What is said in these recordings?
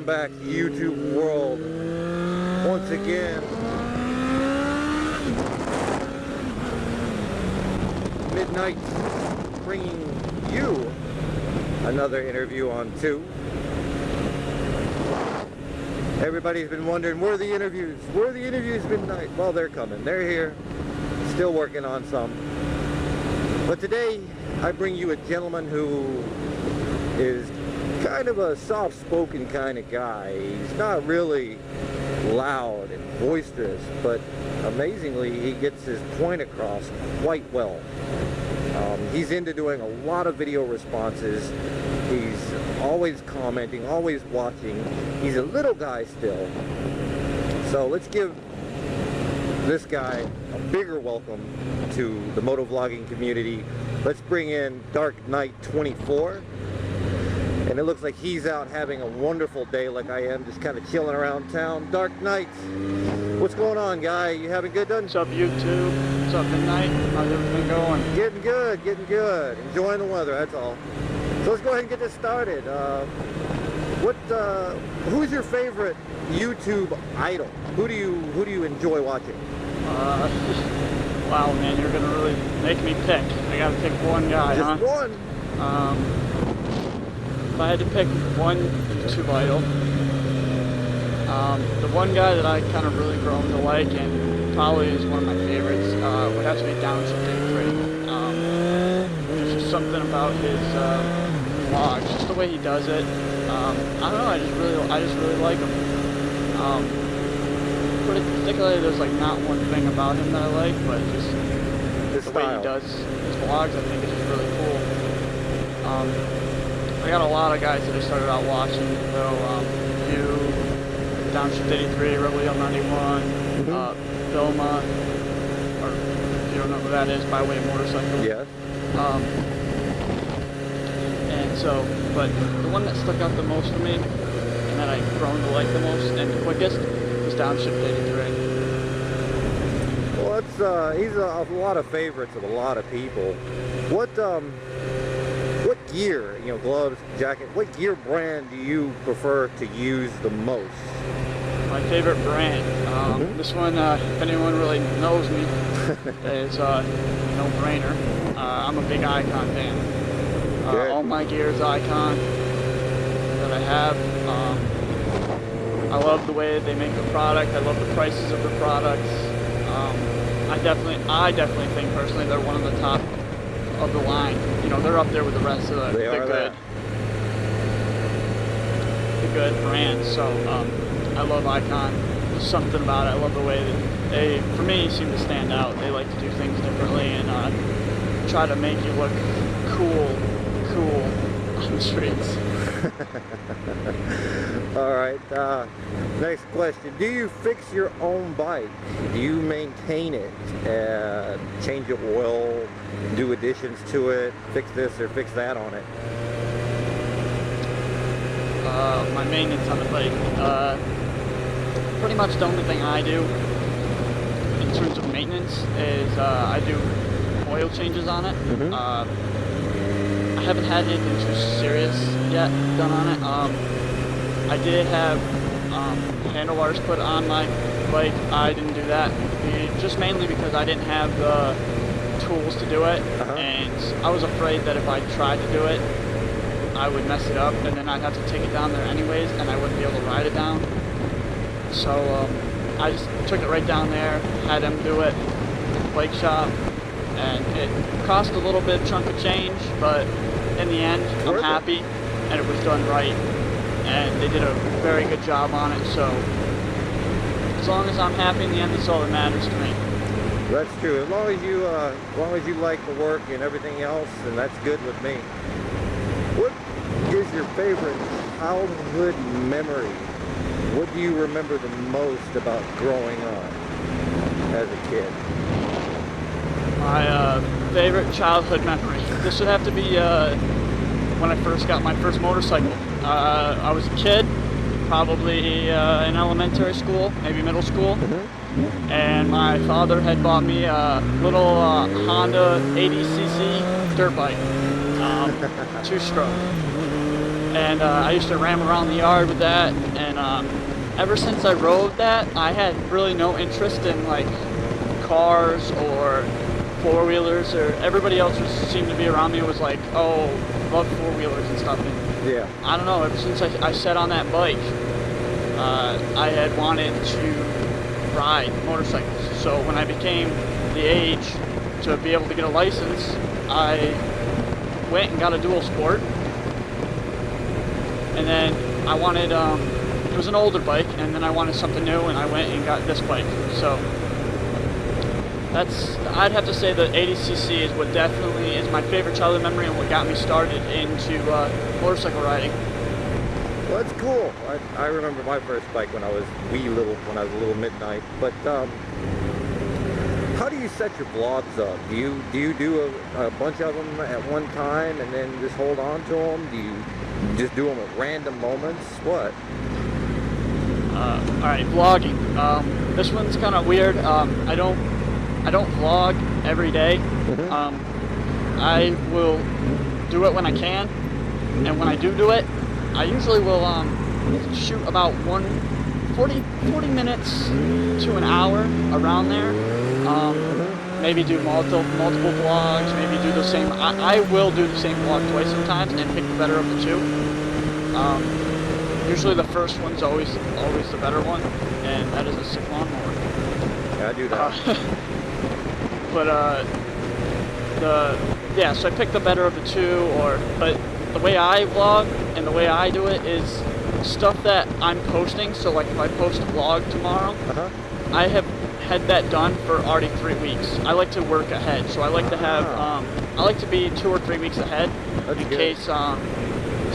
back, YouTube world. Once again, Midnight bringing you another interview on 2. Everybody's been wondering, where are the interviews? Where are the interviews, Midnight? Well, they're coming. They're here. Still working on some. But today, I bring you a gentleman who is kind of a soft-spoken kind of guy. He's not really loud and boisterous, but amazingly he gets his point across quite well. He's into doing a lot of video responses. He's always commenting, always watching. He's a little guy still. So let's give this guy a bigger welcome to the motovlogging community. Let's bring in Dark Knight 24. And it looks like he's out having a wonderful day like I am, just kind of chilling around town. Dark Knight, what's going on, guy? You having good done? What's up, YouTube? What's up, Midnight? How's everything going? Getting good, getting good. Enjoying the weather, that's all. So let's go ahead and get this started. Who's your favorite YouTube idol? Who do you enjoy watching? Wow, man, you're gonna really make me pick. I gotta pick one guy, Just one. If I had to pick one YouTube idol, the one guy that I kind of really grown to like and probably is one of my favorites would have to be Downshift83. There's just something about his vlogs, just the way he does it. I don't know, I just really like him. Particularly, there's like not one thing about him that I like, but just the way he does his vlogs, I think is just really cool. I got a lot of guys that I started out watching, though. You, Downshift83, Rebel 91, Vilma, or if you don't know who that is, By Way Motorcycle. Yes. And so, but the one that stuck out the most to me, and that I've grown to like the most and the quickest, is Downshift83. Well, he's a lot of favorites of a lot of people. What gear, gloves, jacket, what gear brand do you prefer to use the most? My favorite brand, this one, if anyone really knows me, is no brainer. I'm a big Icon fan. All my gear is Icon that I have. I love the way they make the product. I love the prices of the products. I definitely think personally they're one of the top of the line. They're up there with the rest of the good brands. So I love Icon. There's something about it. I love the way that they, for me, seem to stand out. They like to do things differently and try to make you look cool on the streets. All right, next question. Do you fix your own bike? Do you maintain it? Change the oil, do additions to it, fix this or fix that on it? My maintenance on the bike. Pretty much the only thing I do in terms of maintenance is I do oil changes on it. I haven't had anything too serious yet done on it. I did have handlebars put on my bike. I didn't do that just mainly because I didn't have the tools to do it, and I was afraid that if I tried to do it, I would mess it up, and then I'd have to take it down there anyways, and I wouldn't be able to ride it down. So I just took it right down there, had him do it at the bike shop, and it cost a little bit of chunk of change, but in the end, I'm happy, and it was done right, and they did a very good job on it. So as long as I'm happy in the end, that's all that matters to me. That's true. As long as you like the work and everything else, then that's good with me. What is your favorite childhood memory? What do you remember the most about growing up as a kid? My favorite childhood memory. This would have to be when I first got my first motorcycle. I was a kid, probably in elementary school, maybe middle school, and my father had bought me a little Honda 80cc dirt bike, 2-stroke. and I used to ram around the yard with that, and ever since I rode that, I had really no interest in like cars or four-wheelers, or everybody else seemed to be around me was like, oh, love four-wheelers and stuff. And Yeah. I don't know, ever since I sat on that bike, I had wanted to ride motorcycles. So when I became the age to be able to get a license, I went and got a dual sport. And then I wanted, it was an older bike, and then I wanted something new, and I went and got this bike. So I'd have to say that 80cc is what definitely is my favorite childhood memory and what got me started into motorcycle riding. Well, that's cool. I remember my first bike when I was when I was a little midnight. But how do you set your vlogs up? Do you do a bunch of them at one time and then just hold on to them? Do you just do them at random moments? What? All right, vlogging. This one's kind of weird. I don't vlog every day. Mm-hmm. I will do it when I can, and when I do it, I usually will shoot about 40 minutes to an hour, around there. Maybe do multiple vlogs, maybe do the same. I will do the same vlog twice sometimes and pick the better of the two. Usually the first one's always the better one, and that is a sick lawnmower. Yeah, I do that. So I pick the better of the two, but the way I vlog and the way I do it is stuff that I'm posting. So like if I post a vlog tomorrow, I have had that done for already 3 weeks. I like to work ahead, so I like to have I like to be 2 or 3 weeks ahead. That's in good. case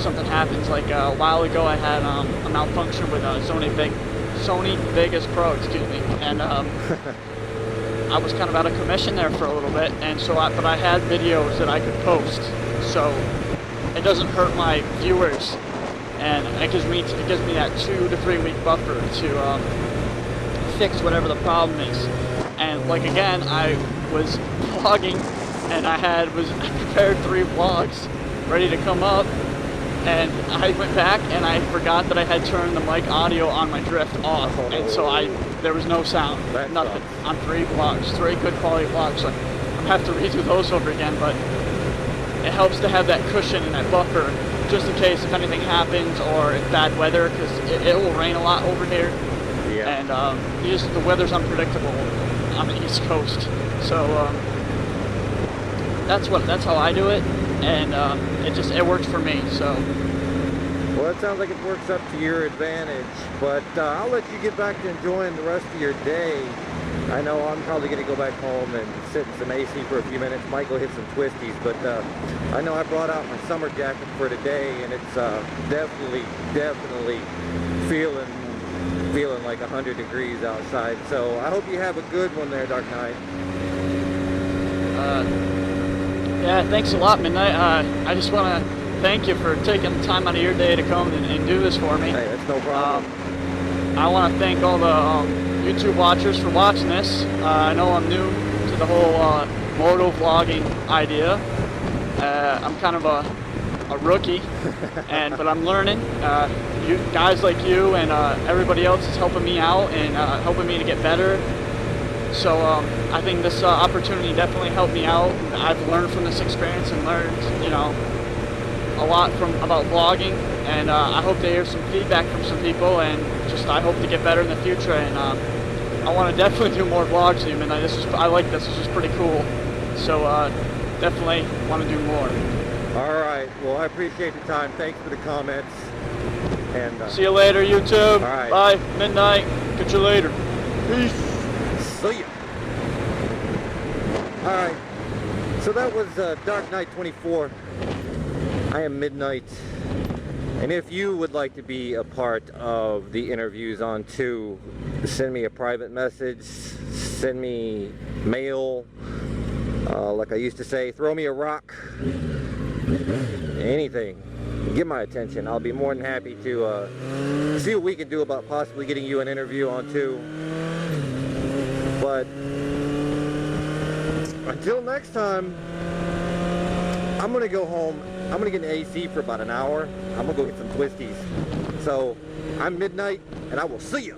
something happens. Like a while ago, I had a malfunction with a Sony Vegas Pro, and I was kind of out of commission there for a little bit, and so but I had videos that I could post, so it doesn't hurt my viewers, and it gives me that 2 to 3 week buffer to fix whatever the problem is. And like again, I was vlogging, and I was prepared 3 vlogs ready to come up, and I went back and I forgot that I had turned the mic audio on my drift off, and so there was no sound, nothing on 3 vlogs, 3 good quality vlogs. So I have to redo those over again, but it helps to have that cushion and that buffer just in case if anything happens or it's bad weather, because it will rain a lot over here. Yeah. And the weather's unpredictable on the East Coast, so that's how I do it, and it works for me. So. Well, it sounds like it works up to your advantage, but I'll let you get back to enjoying the rest of your day. I know I'm probably going to go back home and sit in some AC for a few minutes, might go hit some twisties, but I know I brought out my summer jacket for today, and it's definitely feeling like 100 degrees outside. So I hope you have a good one there, Dark Knight. Yeah, thanks a lot, Midnight. I just want to thank you for taking the time out of your day to come and do this for me. Hey, that's no problem. I want to thank all the YouTube watchers for watching this. I know I'm new to the whole moto vlogging idea. I'm kind of a rookie, but I'm learning. You guys like you and everybody else is helping me out and helping me to get better. So I think this opportunity definitely helped me out. I've learned from this experience and learned, a lot about vlogging, and I hope to hear some feedback from some people, and I hope to get better in the future. And I want to definitely do more vlogs, and I like this. This is pretty cool. So definitely want to do more. All right. Well, I appreciate the time. Thanks for the comments. And see you later, YouTube. All right. Bye. Midnight. Catch you later. Peace. See ya. All right. So that was Dark Knight 24. I am Midnight. And if you would like to be a part of the interviews on 2, send me a private message, send me mail, like I used to say, throw me a rock, anything. Get my attention. I'll be more than happy to see what we can do about possibly getting you an interview on 2. But until next time, I'm going to go home I'm gonna get an AC for about an hour. I'm gonna go get some twisties. So I'm Midnight, and I will see you.